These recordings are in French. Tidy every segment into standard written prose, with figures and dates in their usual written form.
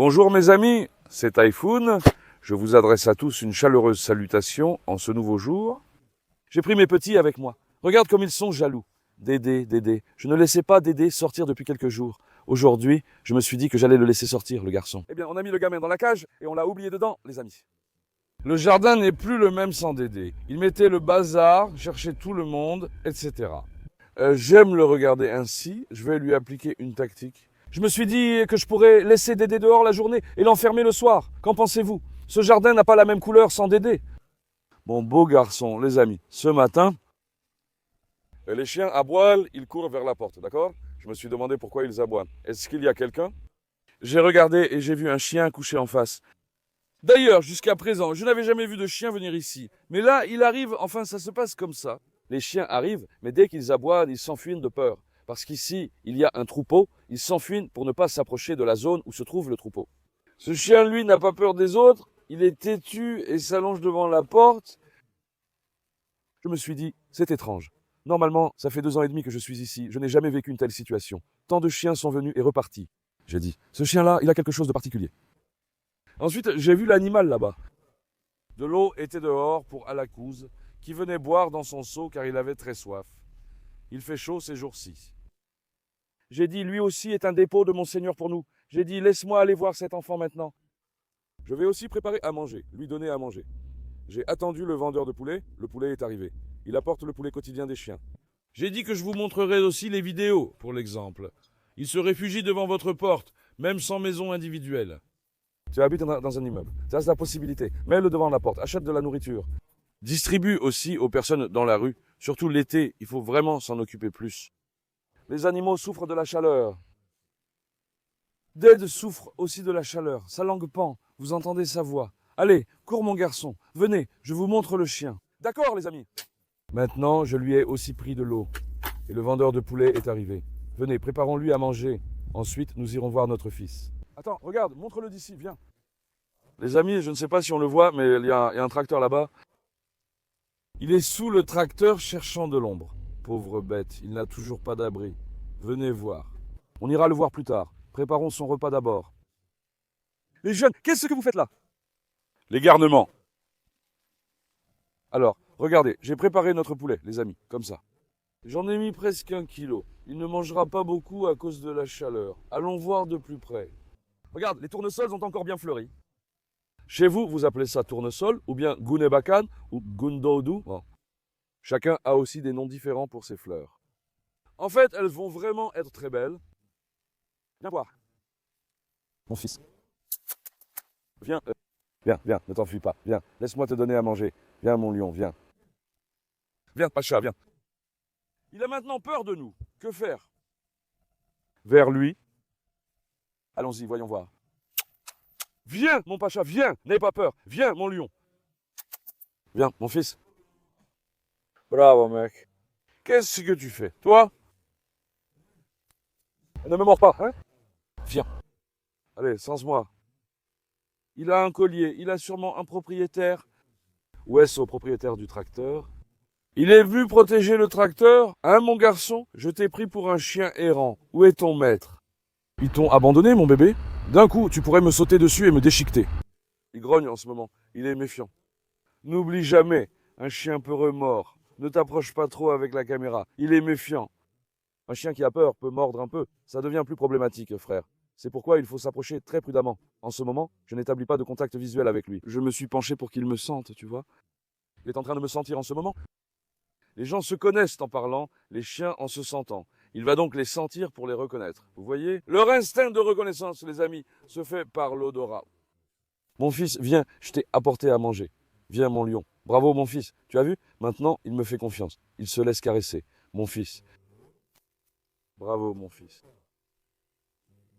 Bonjour mes amis, c'est Typhoon. Je vous adresse à tous une chaleureuse salutation en ce nouveau jour. J'ai pris mes petits avec moi. Regarde comme ils sont jaloux. Dédé, Dédé. Je ne laissais pas Dédé sortir depuis quelques jours. Aujourd'hui, je me suis dit que j'allais le laisser sortir, le garçon. Eh bien, on a mis le gamin dans la cage et on l'a oublié dedans, les amis. Le jardin n'est plus le même sans Dédé. Il mettait le bazar, cherchait tout le monde, etc. J'aime le regarder ainsi. Je vais lui appliquer une tactique. Je me suis dit que je pourrais laisser Dédé dehors la journée et l'enfermer le soir. Qu'en pensez-vous? Ce jardin n'a pas la même couleur sans Dédé. Mon beau garçon, les amis, ce matin, les chiens aboient, ils courent vers la porte, d'accord? Je me suis demandé pourquoi ils aboient. Est-ce qu'il y a quelqu'un? J'ai regardé et j'ai vu un chien couché en face. D'ailleurs, jusqu'à présent, je n'avais jamais vu de chien venir ici. Mais là, il arrive, enfin, ça se passe comme ça. Les chiens arrivent, mais dès qu'ils aboient, ils s'enfuient de peur. Parce qu'ici, il y a un troupeau, ils s'enfuient pour ne pas s'approcher de la zone où se trouve le troupeau. Ce chien, lui, n'a pas peur des autres, il est têtu et s'allonge devant la porte. Je me suis dit, c'est étrange. Normalement, ça fait 2 ans et demi que je suis ici, je n'ai jamais vécu une telle situation. Tant de chiens sont venus et repartis. J'ai dit, ce chien-là, il a quelque chose de particulier. Ensuite, j'ai vu l'animal là-bas. De l'eau était dehors pour Alakouz, qui venait boire dans son seau car il avait très soif. Il fait chaud ces jours-ci. J'ai dit, lui aussi est un dépôt de mon Seigneur pour nous. J'ai dit, laisse-moi aller voir cet enfant maintenant. Je vais aussi préparer à manger, lui donner à manger. J'ai attendu le vendeur de poulet, le poulet est arrivé. Il apporte le poulet quotidien des chiens. J'ai dit que je vous montrerai aussi les vidéos, pour l'exemple. Il se réfugie devant votre porte, même sans maison individuelle. Tu habites dans un immeuble, tu as la possibilité. Mets-le devant la porte, achète de la nourriture. Distribue aussi aux personnes dans la rue. Surtout l'été, il faut vraiment s'en occuper plus. Les animaux souffrent de la chaleur. Ded souffre aussi de la chaleur. Sa langue pend. Vous entendez sa voix. Allez, cours mon garçon. Venez, je vous montre le chien. D'accord les amis. Maintenant, je lui ai aussi pris de l'eau. Et le vendeur de poulet est arrivé. Venez, préparons-lui à manger. Ensuite, nous irons voir notre fils. Attends, regarde, montre-le d'ici, viens. Les amis, je ne sais pas si on le voit, mais il y a un tracteur là-bas. Il est sous le tracteur cherchant de l'ombre. Pauvre bête, il n'a toujours pas d'abri. Venez voir. On ira le voir plus tard. Préparons son repas d'abord. Les jeunes, qu'est-ce que vous faites là? Les garnements. Alors, regardez, j'ai préparé notre poulet, les amis, comme ça. J'en ai mis presque 1 kilo. Il ne mangera pas beaucoup à cause de la chaleur. Allons voir de plus près. Regarde, les tournesols ont encore bien fleuri. Chez vous, vous appelez ça tournesol, ou bien gunebakan, ou gundodu. Bon. Chacun a aussi des noms différents pour ses fleurs. En fait, elles vont vraiment être très belles. Viens voir. Mon fils. Viens, viens, ne t'enfuis pas. Viens, laisse-moi te donner à manger. Viens, mon lion, viens. Viens, Pacha, viens. Il a maintenant peur de nous. Que faire? Vers lui. Allons-y, voyons voir. Viens, mon Pacha, viens, n'aie pas peur. Viens, mon lion. Viens, mon fils. Bravo, mec. Qu'est-ce que tu fais? Toi? Ne me mords pas, hein? Viens. Allez, sens-moi. Il a un collier, il a sûrement un propriétaire. Où est-ce au propriétaire du tracteur? Il est venu protéger le tracteur? Hein, mon garçon? Je t'ai pris pour un chien errant. Où est ton maître? Ils t'ont abandonné, mon bébé? D'un coup, tu pourrais me sauter dessus et me déchiqueter. Il grogne en ce moment, il est méfiant. N'oublie jamais, un chien peureux mord. Ne t'approche pas trop avec la caméra, il est méfiant. Un chien qui a peur peut mordre un peu, ça devient plus problématique, frère. C'est pourquoi il faut s'approcher très prudemment. En ce moment, je n'établis pas de contact visuel avec lui. Je me suis penché pour qu'il me sente, tu vois. Il est en train de me sentir en ce moment. Les gens se connaissent en parlant, les chiens en se sentant. Il va donc les sentir pour les reconnaître. Vous voyez? Leur instinct de reconnaissance, les amis, se fait par l'odorat. Mon fils, viens, je t'ai apporté à manger. Viens, mon lion. Bravo, mon fils. Tu as vu? Maintenant, il me fait confiance. Il se laisse caresser. Mon fils. Bravo, mon fils.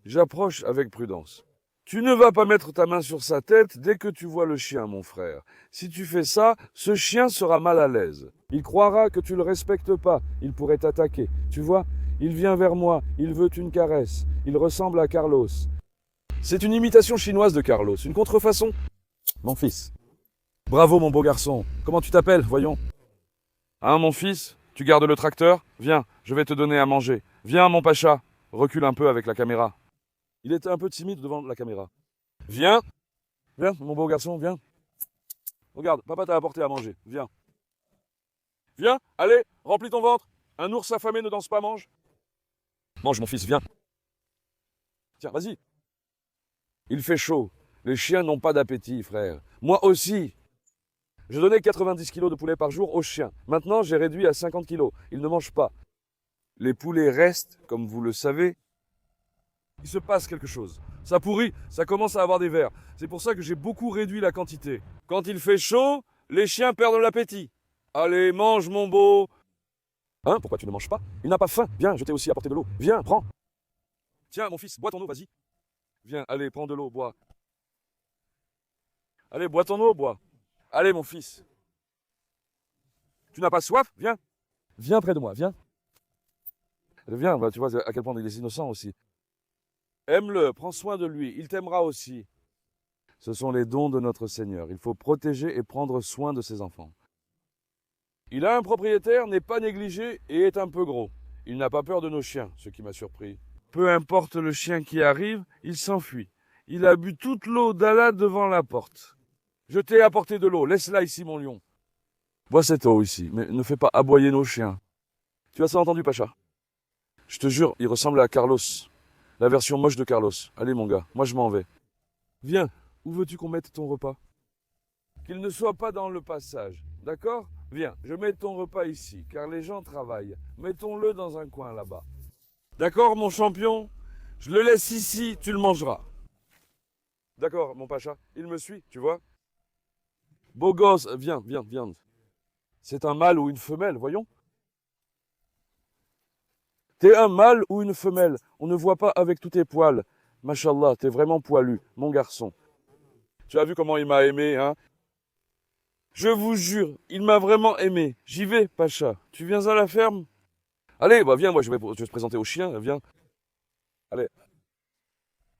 J'approche avec prudence. Tu ne vas pas mettre ta main sur sa tête dès que tu vois le chien, mon frère. Si tu fais ça, ce chien sera mal à l'aise. Il croira que tu le respectes pas. Il pourrait t'attaquer. Tu vois? Il vient vers moi. Il veut une caresse. Il ressemble à Carlos. C'est une imitation chinoise de Carlos. Une contrefaçon. Mon fils. Bravo, mon beau garçon. Comment tu t'appelles? Voyons. Hein, mon fils? Tu gardes le tracteur? Viens, je vais te donner à manger. Viens, mon Pacha. Recule un peu avec la caméra. Il était un peu timide devant la caméra. Viens. Viens, mon beau garçon, viens. Regarde, papa t'a apporté à manger. Viens. Viens, allez, remplis ton ventre. Un ours affamé ne danse pas, mange. Mange, mon fils, viens. Tiens, vas-y. Il fait chaud. Les chiens n'ont pas d'appétit, frère. Moi aussi. Je donnais 90 kilos de poulet par jour aux chiens. Maintenant, j'ai réduit à 50 kilos. Ils ne mangent pas. Les poulets restent, comme vous le savez. Il se passe quelque chose. Ça pourrit, ça commence à avoir des vers. C'est pour ça que j'ai beaucoup réduit la quantité. Quand il fait chaud, les chiens perdent l'appétit. Allez, mange, mon beau. Hein, pourquoi tu ne manges pas? Il n'a pas faim. Viens, je t'ai aussi apporté de l'eau. Viens, prends. Tiens, mon fils, bois ton eau, vas-y. Viens, allez, prends de l'eau, bois. Allez, bois ton eau, bois. Allez, mon fils. Tu n'as pas soif? Viens. Viens près de moi, viens. Viens, bah, tu vois à quel point il est innocent aussi. Aime-le, prends soin de lui, il t'aimera aussi. Ce sont les dons de notre Seigneur. Il faut protéger et prendre soin de ses enfants. Il a un propriétaire, n'est pas négligé et est un peu gros. Il n'a pas peur de nos chiens, ce qui m'a surpris. Peu importe le chien qui arrive, il s'enfuit. Il a bu toute l'eau d'Allah devant la porte. Je t'ai apporté de l'eau, laisse-la ici, mon lion. Bois cette eau ici, mais ne fais pas aboyer nos chiens. Tu as ça entendu, Pacha? Je te jure, il ressemble à Carlos. La version moche de Carlos. Allez, mon gars, moi je m'en vais. Viens, où veux-tu qu'on mette ton repas? Qu'il ne soit pas dans le passage, d'accord? Viens, je mets ton repas ici, car les gens travaillent. Mettons-le dans un coin là-bas. D'accord, mon champion? Je le laisse ici, tu le mangeras. D'accord, mon Pacha, il me suit, tu vois? Beau gosse, viens, viens, viens. C'est un mâle ou une femelle, voyons? T'es un mâle ou une femelle? On ne voit pas avec tous tes poils. Machallah, t'es vraiment poilu, mon garçon. Tu as vu comment il m'a aimé, hein? Je vous jure, il m'a vraiment aimé. J'y vais, Pacha. Tu viens à la ferme? Allez, bah viens, moi je vais te présenter au chien, viens. Allez.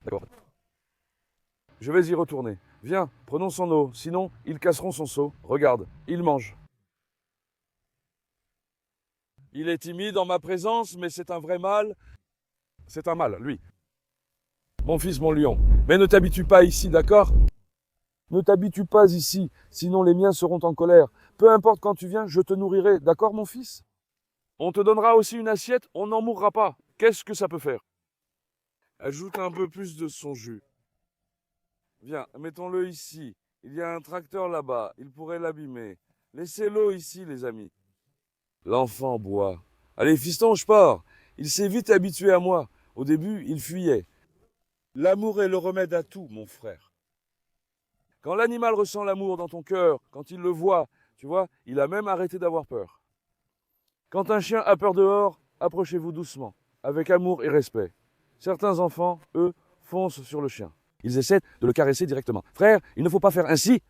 D'accord. Je vais y retourner. Viens, prenons son eau, sinon ils casseront son seau. Regarde, il mange. Il est timide en ma présence, mais c'est un vrai mâle. C'est un mâle, lui. Mon fils, mon lion. Mais ne t'habitue pas ici, d'accord? Ne t'habitue pas ici, sinon les miens seront en colère. Peu importe quand tu viens, je te nourrirai, d'accord, mon fils? On te donnera aussi une assiette, on n'en mourra pas. Qu'est-ce que ça peut faire? Ajoute un peu plus de son jus. Viens, mettons-le ici. Il y a un tracteur là-bas, il pourrait l'abîmer. Laissez-le ici, les amis. L'enfant boit. Allez, fiston, je pars. Il s'est vite habitué à moi. Au début, il fuyait. L'amour est le remède à tout, mon frère. Quand l'animal ressent l'amour dans ton cœur, quand il le voit, tu vois, il a même arrêté d'avoir peur. Quand un chien a peur dehors, approchez-vous doucement, avec amour et respect. Certains enfants, eux, foncent sur le chien. Ils essaient de le caresser directement. Frère, il ne faut pas faire ainsi.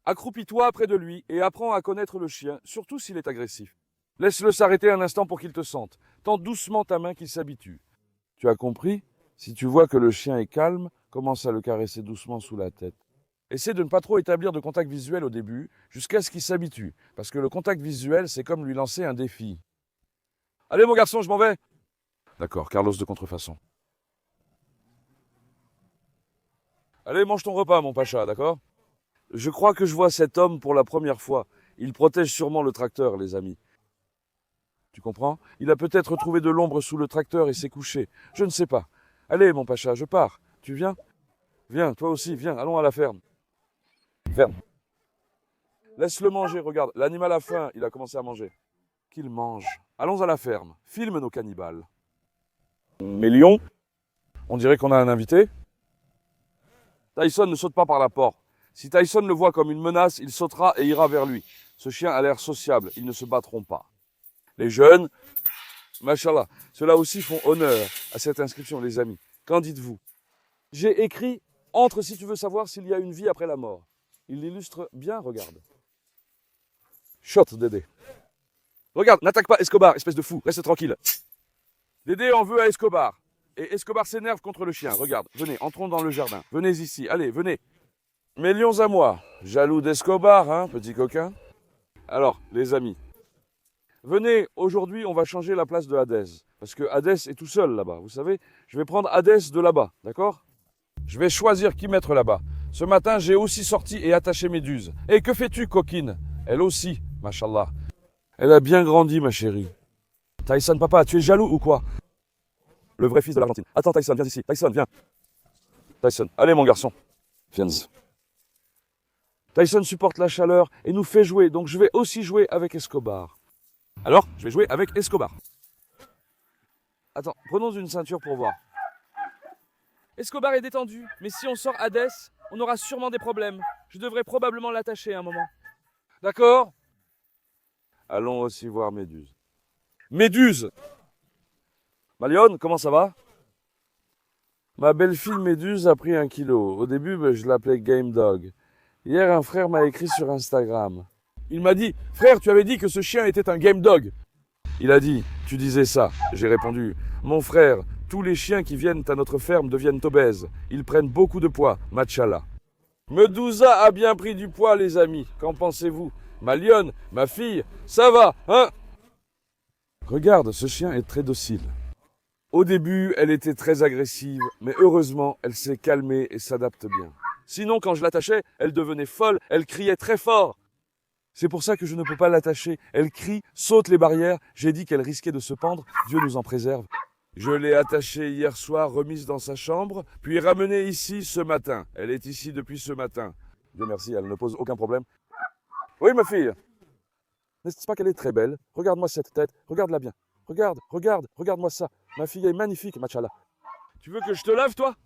Accroupis-toi près de lui et apprends à connaître le chien, surtout s'il est agressif. Laisse-le s'arrêter un instant pour qu'il te sente. Tends doucement ta main qu'il s'habitue. Tu as compris? Si tu vois que le chien est calme, commence à le caresser doucement sous la tête. Essaie de ne pas trop établir de contact visuel au début, jusqu'à ce qu'il s'habitue. Parce que le contact visuel, c'est comme lui lancer un défi. Allez mon garçon, je m'en vais. D'accord, Carlos de contrefaçon. Allez, mange ton repas, mon Pacha, d'accord? Je crois que je vois cet homme pour la première fois. Il protège sûrement le tracteur, les amis. Tu comprends? Il a peut-être trouvé de l'ombre sous le tracteur et s'est couché. Je ne sais pas. Allez, mon Pacha, je pars. Tu viens? Viens, toi aussi, viens, allons à la ferme. Ferme. Laisse-le manger, regarde. L'animal a faim, il a commencé à manger. Qu'il mange. Allons à la ferme. Filme nos cannibales. Mes lions? On dirait qu'on a un invité. Tyson ne saute pas par la porte. Si Tyson le voit comme une menace, il sautera et ira vers lui. Ce chien a l'air sociable, ils ne se battront pas. Les jeunes, machallah, ceux-là aussi font honneur à cette inscription, les amis. Qu'en dites-vous? J'ai écrit « Entre si tu veux savoir s'il y a une vie après la mort ». Il l'illustre bien, regarde. Shot, Dédé. Regarde, n'attaque pas Escobar, espèce de fou, reste tranquille. Dédé en veut à Escobar. Et Escobar s'énerve contre le chien. Regarde, venez, entrons dans le jardin. Venez ici, allez, venez. Mes lions à moi. Jaloux d'Escobar, hein, petit coquin. Alors, les amis, venez, aujourd'hui, on va changer la place de Hadès. Parce que Hadès est tout seul là-bas, vous savez. Je vais prendre Hadès de là-bas, d'accord? Je vais choisir qui mettre là-bas. Ce matin, j'ai aussi sorti et attaché Méduse. Et que fais-tu, coquine? Elle aussi, machallah. Elle a bien grandi, ma chérie. Tyson, papa, tu es jaloux ou quoi? Le vrai fils de l'Argentine. Attends, Tyson, viens ici. Tyson, viens. Tyson, allez, mon garçon. Viens. Tyson supporte la chaleur et nous fait jouer, donc je vais aussi jouer avec Escobar. Alors, je vais jouer avec Escobar. Attends, prenons une ceinture pour voir. Escobar est détendu, mais si on sort Hades, on aura sûrement des problèmes. Je devrais probablement l'attacher à un moment. D'accord? Allons aussi voir Méduse. Méduse! Malione, comment ça va? Ma belle-fille Méduse a pris 1 kilo. Au début, je l'appelais Game Dog. Hier, un frère m'a écrit sur Instagram. Il m'a dit, frère, tu avais dit que ce chien était un Game Dog. Il a dit, tu disais ça. J'ai répondu, mon frère, tous les chiens qui viennent à notre ferme deviennent obèses. Ils prennent beaucoup de poids, machallah. Medusa a bien pris du poids, les amis. Qu'en pensez-vous? Ma lionne, ma fille, ça va, hein? Regarde, ce chien est très docile. Au début, elle était très agressive, mais heureusement, elle s'est calmée et s'adapte bien. Sinon, quand je l'attachais, elle devenait folle, elle criait très fort. C'est pour ça que je ne peux pas l'attacher. Elle crie, saute les barrières. J'ai dit qu'elle risquait de se pendre. Dieu nous en préserve. Je l'ai attachée hier soir, remise dans sa chambre, puis ramenée ici ce matin. Elle est ici depuis ce matin. Dieu merci, elle ne pose aucun problème. Oui, ma fille. N'est-ce pas qu'elle est très belle? Regarde-moi cette tête, regarde-la bien. Regarde-moi ça. Ma fille est magnifique, machallah. Tu veux que je te lave, toi?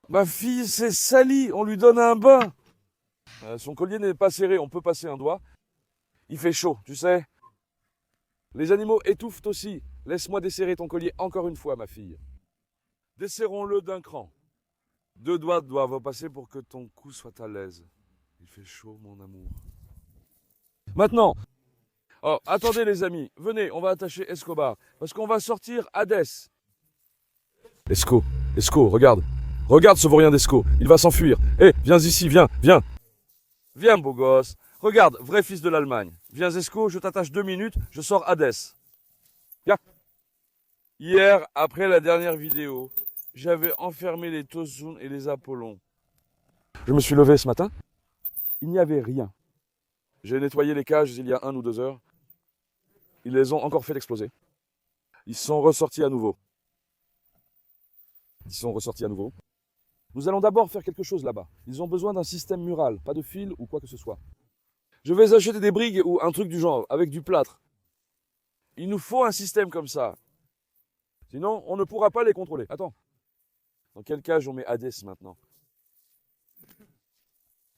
Ma fille s'est salie, on lui donne un bain. Son collier n'est pas serré, on peut passer un doigt. Il fait chaud, tu sais. Les animaux étouffent aussi. Laisse-moi desserrer ton collier encore une fois, ma fille. Desserrons-le d'un cran. 2 doigts doivent passer pour que ton cou soit à l'aise. Il fait chaud, mon amour. Maintenant, oh, attendez les amis, venez, on va attacher Escobar, parce qu'on va sortir Hades. Esco, regarde. Regarde ce vaurien d'Esco, il va s'enfuir. Hé, viens ici, viens. Viens, beau gosse. Regarde, vrai fils de l'Allemagne. Viens, Esco, je t'attache 2 minutes, je sors Hades. Viens. Hier, après la dernière vidéo, j'avais enfermé les Tosun et les Apollons. Je me suis levé ce matin, il n'y avait rien. J'ai nettoyé les cages il y a 1 ou 2 heures. Ils les ont encore fait exploser. Ils sont ressortis à nouveau. Nous allons d'abord faire quelque chose là-bas. Ils ont besoin d'un système mural, pas de fil ou quoi que ce soit. Je vais acheter des brigues ou un truc du genre, avec du plâtre. Il nous faut un système comme ça. Sinon, on ne pourra pas les contrôler. Attends. Dans quelle cage on met Hades maintenant?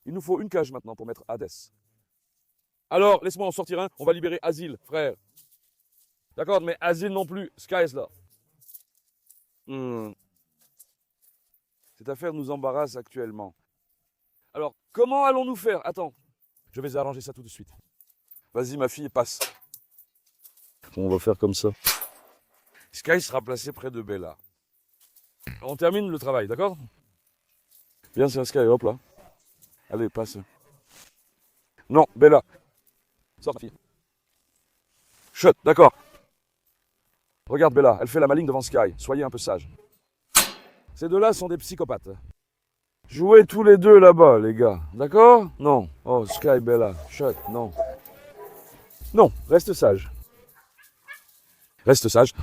Il nous faut une cage maintenant pour mettre Hades. Alors, laisse-moi en sortir un. On va libérer Asile, frère. D'accord, mais Asile non plus. Sky is là. Cette affaire nous embarrasse actuellement. Alors, comment allons-nous faire? Attends. Je vais arranger ça tout de suite. Vas-y, ma fille, passe. On va faire comme ça. Sky sera placé près de Bella. On termine le travail, d'accord? Viens, c'est un Sky, hop là. Allez, passe. Non, Bella. Sors, ma fille. Chut, d'accord. Regarde Bella, elle fait la maligne devant Sky. Soyez un peu sage. Ces deux-là sont des psychopathes. Jouez tous les deux là-bas, les gars. D'accord? Non. Oh, Sky, Bella. Chut, non. Non, reste sage. Reste sage.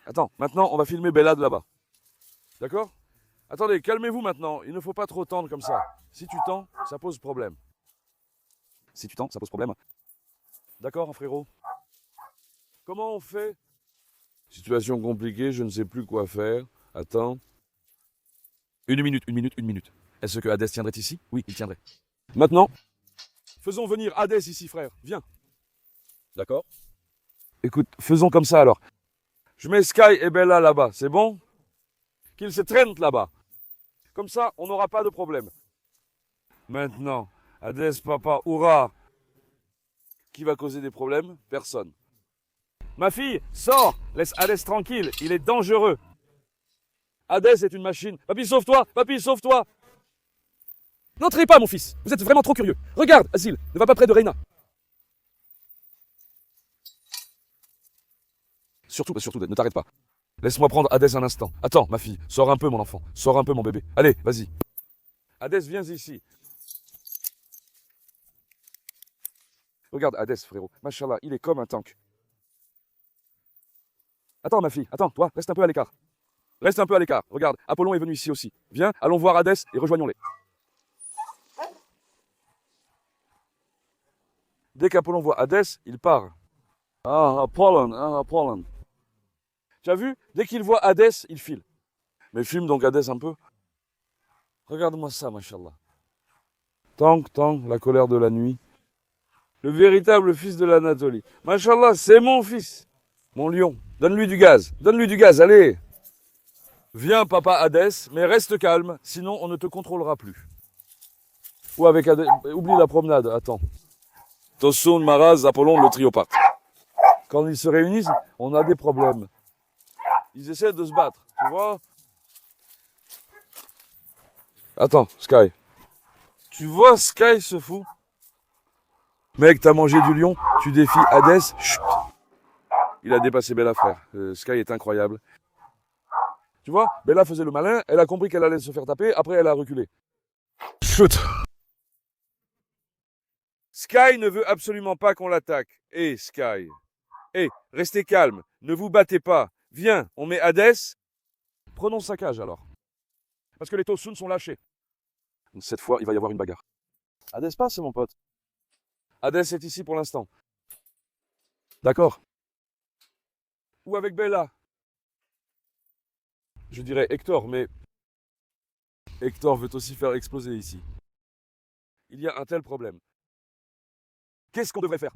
Attends, maintenant, on va filmer Bella de là-bas. D'accord? Attendez, calmez-vous maintenant. Il ne faut pas trop tendre comme ça. Si tu tends, ça pose problème. D'accord, frérot? Comment on fait? Situation compliquée, je ne sais plus quoi faire. Attends. 1 minute. Est-ce que Hades tiendrait ici? Oui, il tiendrait. Maintenant, faisons venir Hades ici, frère. Viens. D'accord? Écoute, faisons comme ça alors. Je mets Sky et Bella là-bas, c'est bon? Qu'ils se traînent là-bas. Comme ça, on n'aura pas de problème. Maintenant, Hades, papa, hurrah! Qui va causer des problèmes? Personne. Ma fille, sors! Laisse Hades tranquille, il est dangereux. Hades est une machine. Papy, sauve-toi! Papy, sauve-toi! N'entrez pas, mon fils! Vous êtes vraiment trop curieux. Regarde, Asile, ne va pas près de Reina. Surtout, ne t'arrête pas. Laisse-moi prendre Hadès un instant. Attends, ma fille, sors un peu mon enfant, sors un peu mon bébé. Allez, vas-y. Hadès, viens ici. Regarde Hadès, frérot. Machallah, il est comme un tank. Attends, ma fille, attends, toi, reste un peu à l'écart. Reste un peu à l'écart. Regarde, Apollon est venu ici aussi. Viens, allons voir Hadès et rejoignons-les. Dès qu'Apollon voit Hadès, il part. Ah, Apollon. Tu as vu? Dès qu'il voit Hadès, il file. Mais filme donc Hadès un peu. Regarde-moi ça, machallah. Tank, la colère de la nuit. Le véritable fils de l'Anatolie. Machallah, c'est mon fils. Mon lion. Donne-lui du gaz, allez. Viens, papa Hadès, mais reste calme, sinon on ne te contrôlera plus. Ou avec Hadès, oublie la promenade, attends. Tosun, Maraz, Apollon, le trio part. Quand ils se réunissent, on a des problèmes. Ils essaient de se battre, tu vois. Attends, Sky. Tu vois, Sky se fout. Mec, t'as mangé du lion, tu défies Hadès. Chut. Il a dépassé Bella, frère. Sky est incroyable. Tu vois, Bella faisait le malin, elle a compris qu'elle allait se faire taper, après elle a reculé. Chut. Sky ne veut absolument pas qu'on l'attaque. Hé, Sky. Hé, restez calme, ne vous battez pas. Viens, on met Hadès. Prenons sa cage alors. Parce que les Tosun sont lâchés. Cette fois, il va y avoir une bagarre. Hadès passe, mon pote. Hadès est ici pour l'instant. D'accord. Ou avec Bella. Je dirais Hector, mais Hector veut aussi faire exploser ici. Il y a un tel problème. Qu'est-ce qu'on devrait faire?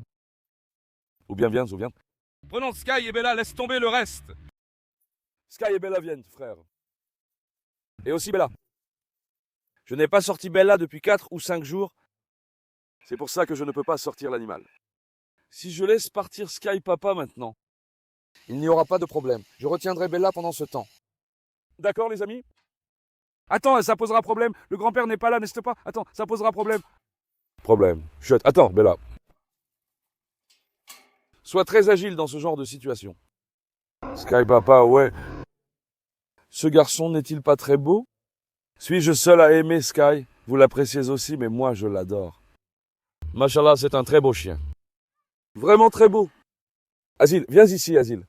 Ou bien viens. Prenons Sky et Bella, laisse tomber le reste. Sky et Bella viennent, frère. Et aussi Bella. Je n'ai pas sorti Bella depuis 4 ou 5 jours. C'est pour ça que je ne peux pas sortir l'animal. Si je laisse partir Sky Papa maintenant, il n'y aura pas de problème. Je retiendrai Bella pendant ce temps. D'accord, les amis? Attends, ça posera problème. Le grand-père n'est pas là, n'est-ce pas? Attends, ça posera problème. Problème. Chut, attends, Bella. Sois très agile dans ce genre de situation. Sky Papa, ouais. Ce garçon n'est-il pas très beau? Suis-je seul à aimer Sky? Vous l'appréciez aussi, mais moi je l'adore. Machallah, c'est un très beau chien. Vraiment très beau. Asile, viens ici, Asile.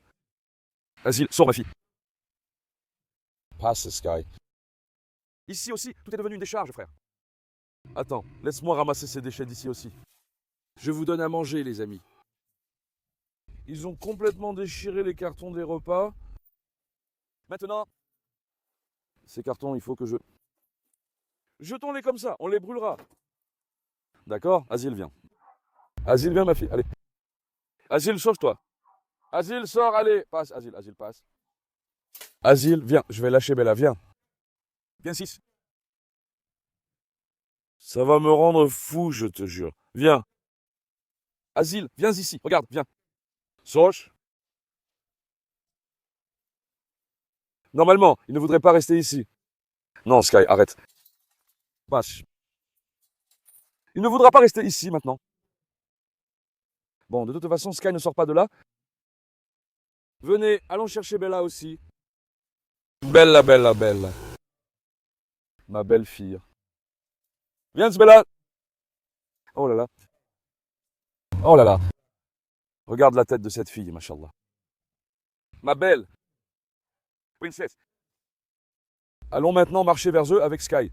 Asile, sors ma fille. Passe, Sky. Ici aussi, tout est devenu une décharge, frère. Attends, laisse-moi ramasser ces déchets d'ici aussi. Je vous donne à manger, les amis. Ils ont complètement déchiré les cartons des repas. Maintenant, ces cartons, il faut que je... Jetons-les comme ça, on les brûlera. D'accord? Asile, viens. Asile, viens, ma fille, allez. Asile, sauve-toi. Asile, sors, allez. Passe, Asile, passe. Asile, viens, je vais lâcher Bella, viens. Viens, 6. Ça va me rendre fou, je te jure. Viens. Asile, viens ici, regarde, viens. Soch. Normalement, il ne voudrait pas rester ici. Non, Sky, arrête. Passe. Il ne voudra pas rester ici maintenant. Bon, de toute façon, Sky ne sort pas de là. Venez, allons chercher Bella aussi. Bella. Ma belle fille. Viens, Bella. Oh là là. Oh là là. Regarde la tête de cette fille, machallah. Ma belle. Princesse. Allons maintenant marcher vers eux avec Sky.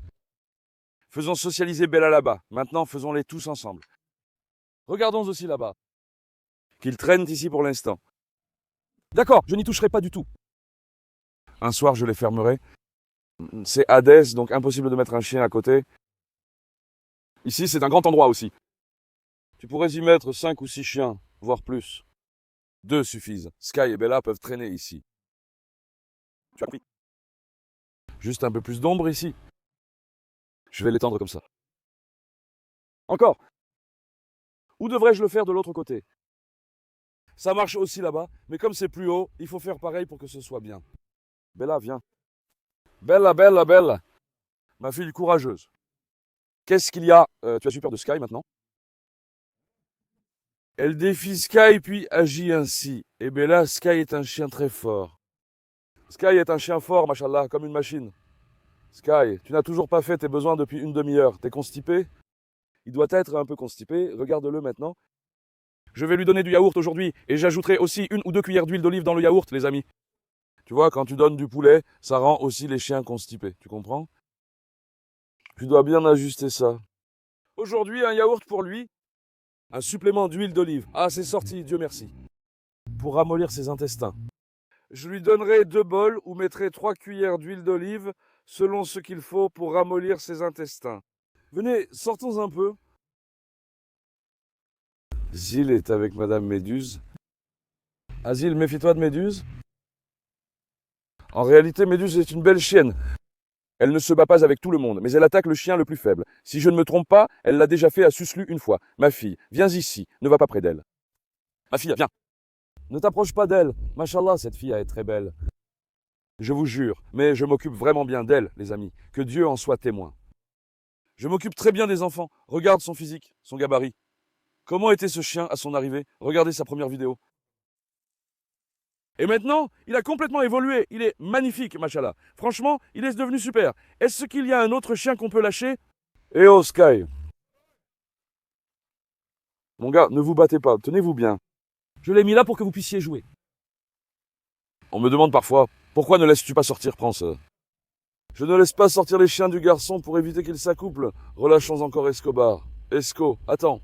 Faisons socialiser Bella là-bas. Maintenant, faisons-les tous ensemble. Regardons aussi là-bas. Qu'ils traînent ici pour l'instant. D'accord, je n'y toucherai pas du tout. Un soir, je les fermerai. C'est Hadès, donc impossible de mettre un chien à côté. Ici, c'est un grand endroit aussi. Tu pourrais y mettre 5 ou 6 chiens, voire plus. 2 suffisent. Sky et Bella peuvent traîner ici. Tu as compris? Juste un peu plus d'ombre ici. Je vais l'étendre comme ça. Encore. Ou devrais-je le faire de l'autre côté? Ça marche aussi là-bas, mais comme c'est plus haut, il faut faire pareil pour que ce soit bien. Bella, viens. Bella. Ma fille courageuse. Qu'est-ce qu'il y a? Tu as eu peur de Sky maintenant? Elle défie Sky puis agit ainsi. Et Bella, Sky est un chien très fort. Sky est un chien fort, machallah, comme une machine. Sky, tu n'as toujours pas fait tes besoins depuis une demi-heure. T'es constipé? Il doit être un peu constipé. Regarde-le maintenant. Je vais lui donner du yaourt aujourd'hui et j'ajouterai aussi 1 ou 2 cuillères d'huile d'olive dans le yaourt, les amis. Tu vois, quand tu donnes du poulet, ça rend aussi les chiens constipés. Tu comprends? Tu dois bien ajuster ça. Aujourd'hui, un yaourt pour lui, un supplément d'huile d'olive. Ah, c'est sorti, Dieu merci. Pour ramollir ses intestins. Je lui donnerai 2 bols ou mettrai 3 cuillères d'huile d'olive selon ce qu'il faut pour ramollir ses intestins. Venez, sortons un peu. Zil est avec Madame Méduse. Azil, méfie-toi de Méduse. En réalité, Méduse est une belle chienne. Elle ne se bat pas avec tout le monde, mais elle attaque le chien le plus faible. Si je ne me trompe pas, elle l'a déjà fait à Suslu une fois. Ma fille, viens ici, ne va pas près d'elle. Ma fille, viens. Ne t'approche pas d'elle. Machallah, cette fille est très belle. Je vous jure, mais je m'occupe vraiment bien d'elle, les amis. Que Dieu en soit témoin. Je m'occupe très bien des enfants. Regarde son physique, son gabarit. Comment était ce chien à son arrivée? Regardez sa première vidéo. Et maintenant, il a complètement évolué. Il est magnifique, machallah. Franchement, il est devenu super. Est-ce qu'il y a un autre chien qu'on peut lâcher? Eh oh, Sky. Mon gars, ne vous battez pas. Tenez-vous bien. Je l'ai mis là pour que vous puissiez jouer. On me demande parfois, pourquoi ne laisses-tu pas sortir Prance? Je ne laisse pas sortir les chiens du garçon pour éviter qu'ils s'accouplent. Relâchons encore Escobar. Esco, attends.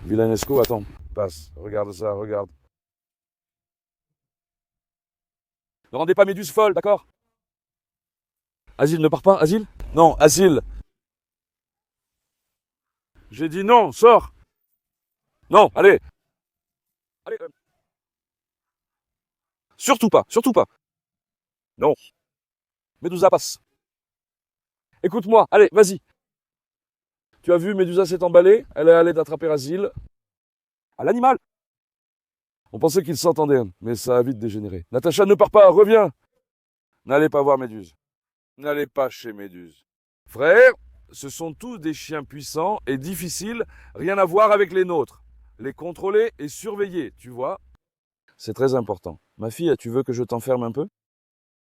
Vilain Esco, attends. Passe. Regarde ça, regarde. Ne rendez pas Méduse folle, d'accord? Asile, ne pars pas, Asile? Non, Asile. J'ai dit non, sors. Non, allez. Allez. Surtout pas, surtout pas. Non. Médusa passe. Écoute-moi, allez, vas-y. Tu as vu, Médusa s'est emballée, elle est allée d'attraper Asile. À l'animal. On pensait qu'ils s'entendaient, mais ça a vite dégénéré. Natacha, ne pars pas, reviens. N'allez pas voir Méduse. N'allez pas chez Méduse. Frère, ce sont tous des chiens puissants et difficiles, rien à voir avec les nôtres. Les contrôler et surveiller, tu vois. C'est très important. Ma fille, tu veux que je t'enferme un peu?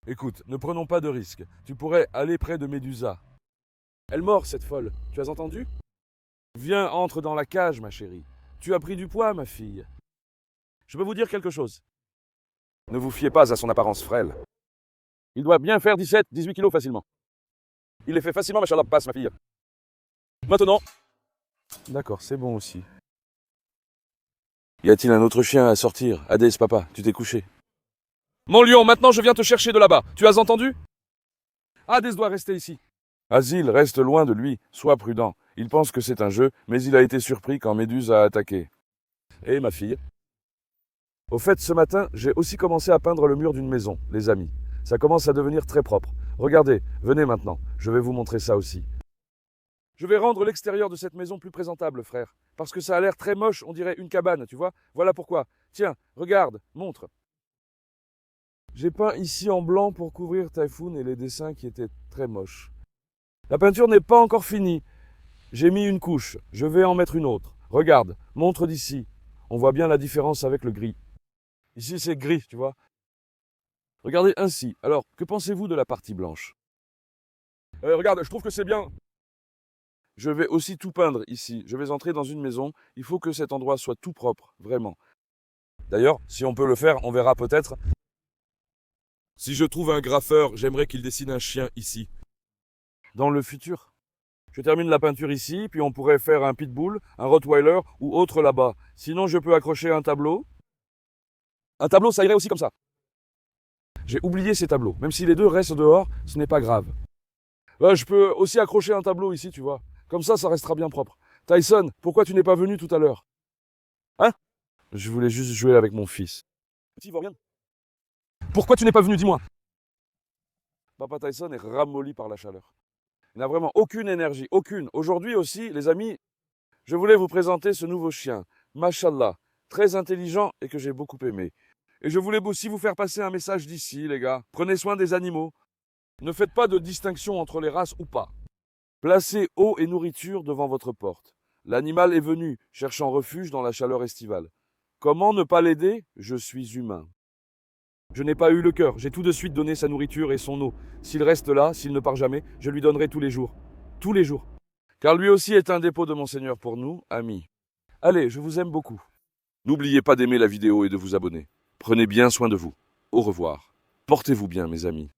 Écoute, ne prenons pas de risques. Tu pourrais aller près de Médusa. Elle mord, cette folle. Tu as entendu? Viens, entre dans la cage, ma chérie. Tu as pris du poids, ma fille. Je peux vous dire quelque chose. Ne vous fiez pas à son apparence frêle. Il doit bien faire 17, 18 kilos facilement. Il les fait facilement, machallah, passe, ma fille. Maintenant. D'accord, c'est bon aussi. Y a-t-il un autre chien à sortir? Hadès, papa, tu t'es couché. Mon lion, maintenant je viens te chercher de là-bas. Tu as entendu? Hadès doit rester ici. Asile, reste loin de lui. Sois prudent. Il pense que c'est un jeu, mais il a été surpris quand Méduse a attaqué. Et ma fille? Au fait, ce matin, j'ai aussi commencé à peindre le mur d'une maison, les amis. Ça commence à devenir très propre. Regardez, venez maintenant, je vais vous montrer ça aussi. Je vais rendre l'extérieur de cette maison plus présentable, frère. Parce que ça a l'air très moche, on dirait une cabane, tu vois? Voilà pourquoi. Tiens, regarde, montre. J'ai peint ici en blanc pour couvrir Typhoon et les dessins qui étaient très moches. La peinture n'est pas encore finie. J'ai mis une couche, je vais en mettre une autre. Regarde, montre d'ici. On voit bien la différence avec le gris. Ici, c'est gris, tu vois. Regardez ainsi. Alors, que pensez-vous de la partie blanche? Regarde, je trouve que c'est bien. Je vais aussi tout peindre ici. Je vais entrer dans une maison. Il faut que cet endroit soit tout propre, vraiment. D'ailleurs, si on peut le faire, on verra peut-être. Si je trouve un graffeur, j'aimerais qu'il dessine un chien ici. Dans le futur. Je termine la peinture ici, puis on pourrait faire un pitbull, un rottweiler ou autre là-bas. Sinon, je peux accrocher un tableau. Un tableau, ça irait aussi comme ça. J'ai oublié ces tableaux. Même si les deux restent dehors, ce n'est pas grave. Je peux aussi accrocher un tableau ici, tu vois. Comme ça restera bien propre. Tyson, pourquoi tu n'es pas venu tout à l'heure? Hein? Je voulais juste jouer avec mon fils. Petit Vaurien. Pourquoi tu n'es pas venu, dis-moi? Papa Tyson est ramolli par la chaleur. Il n'a vraiment aucune énergie, aucune. Aujourd'hui aussi, les amis, je voulais vous présenter ce nouveau chien. Mashallah, très intelligent et que j'ai beaucoup aimé. Et je voulais aussi vous faire passer un message d'ici, les gars. Prenez soin des animaux. Ne faites pas de distinction entre les races ou pas. Placez eau et nourriture devant votre porte. L'animal est venu, cherchant refuge dans la chaleur estivale. Comment ne pas l'aider? Je suis humain. Je n'ai pas eu le cœur, j'ai tout de suite donné sa nourriture et son eau. S'il reste là, s'il ne part jamais, je lui donnerai tous les jours. Tous les jours. Car lui aussi est un dépôt de mon Seigneur pour nous, amis. Allez, je vous aime beaucoup. N'oubliez pas d'aimer la vidéo et de vous abonner. Prenez bien soin de vous. Au revoir. Portez-vous bien, mes amis.